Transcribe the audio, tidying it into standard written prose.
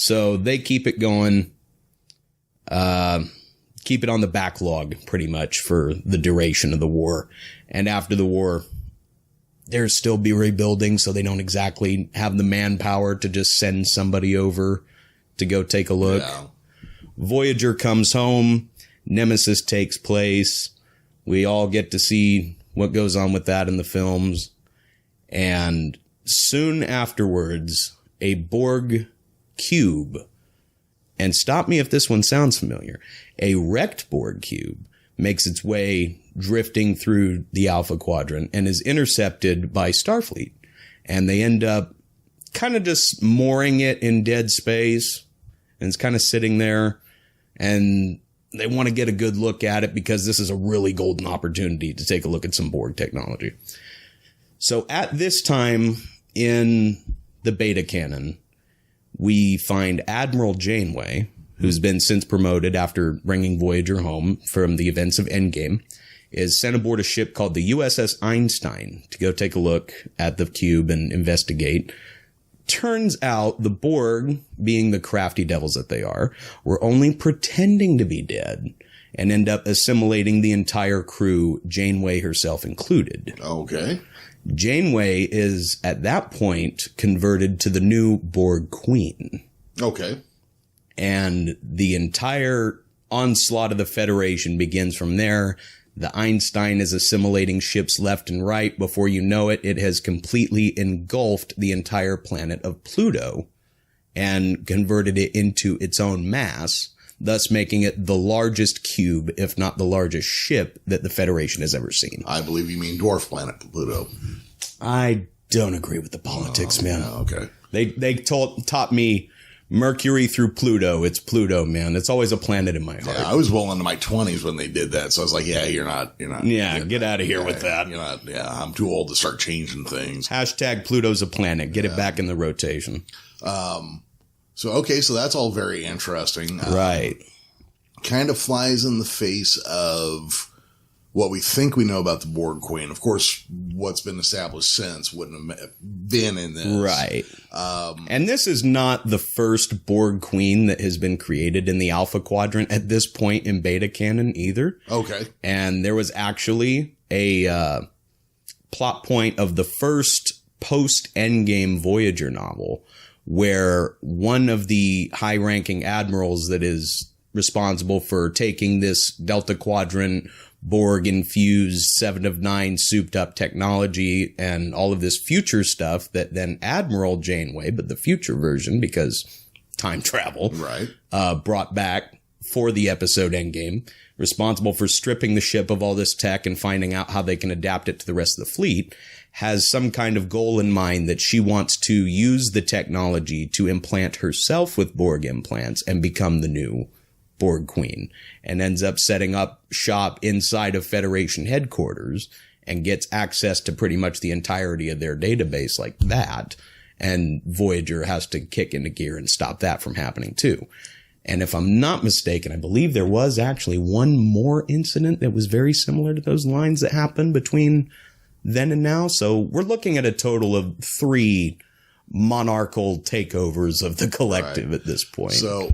So they keep it going, keep it on the backlog pretty much for the duration of the war. And after the war, there'll still be rebuilding, so they don't exactly have the manpower to just send somebody over to go take a look. Yeah. Voyager comes home. Nemesis takes place. We all get to see what goes on with that in the films. And soon afterwards, a Borg cube, and stop me if this one sounds familiar, a wrecked Borg cube makes its way drifting through the Alpha Quadrant and is intercepted by Starfleet. And they end up kind of just mooring it in dead space. And it's kind of sitting there. And they want to get a good look at it because this is a really golden opportunity to take a look at some Borg technology. So at this time in the beta canon, we find Admiral Janeway, who's been since promoted after bringing Voyager home from the events of Endgame, is sent aboard a ship called the USS Einstein to go take a look at the cube and investigate. Turns out the Borg, being the crafty devils that they are, were only pretending to be dead and end up assimilating the entire crew, Janeway herself included. Okay. Janeway is, at that point, converted to the new Borg Queen. Okay. And the entire onslaught of the Federation begins from there. The Einstein is assimilating ships left and right. Before you know it, it has completely engulfed the entire planet of Pluto and converted it into its own mass, thus making it the largest cube, if not the largest ship that the Federation has ever seen. I believe you mean dwarf planet Pluto. I don't agree with the politics, man. No, okay. They taught me Mercury through Pluto. It's Pluto, man. It's always a planet in my heart. Yeah, I was well into my 20s when they did that. So I was like, yeah, you're not. Yeah, get out of here with that. You're not. Yeah, I'm too old to start changing things. Hashtag Pluto's a planet. Get it back in the rotation. So that's all very interesting. Right. Kind of flies in the face of what we think we know about the Borg Queen. Of course, what's been established since wouldn't have been in this. Right. And this is not the first Borg Queen that has been created in the Alpha Quadrant at this point in beta canon either. Okay. And there was actually a plot point of the first post-Endgame Voyager novel where one of the high-ranking admirals that is responsible for taking this Delta Quadrant Borg-infused 7 of 9 souped-up technology and all of this future stuff that then Admiral Janeway, but the future version because time travel, right, brought back for the episode Endgame, responsible for stripping the ship of all this tech and finding out how they can adapt it to the rest of the fleet, has some kind of goal in mind that she wants to use the technology to implant herself with Borg implants and become the new Borg Queen, and ends up setting up shop inside of Federation headquarters and gets access to pretty much the entirety of their database like that. And Voyager has to kick into gear and stop that from happening too. And if I'm not mistaken, I believe there was actually one more incident that was very similar to those lines that happened between then and now. So we're looking at a total of 3 monarchical takeovers of the collective at this point. So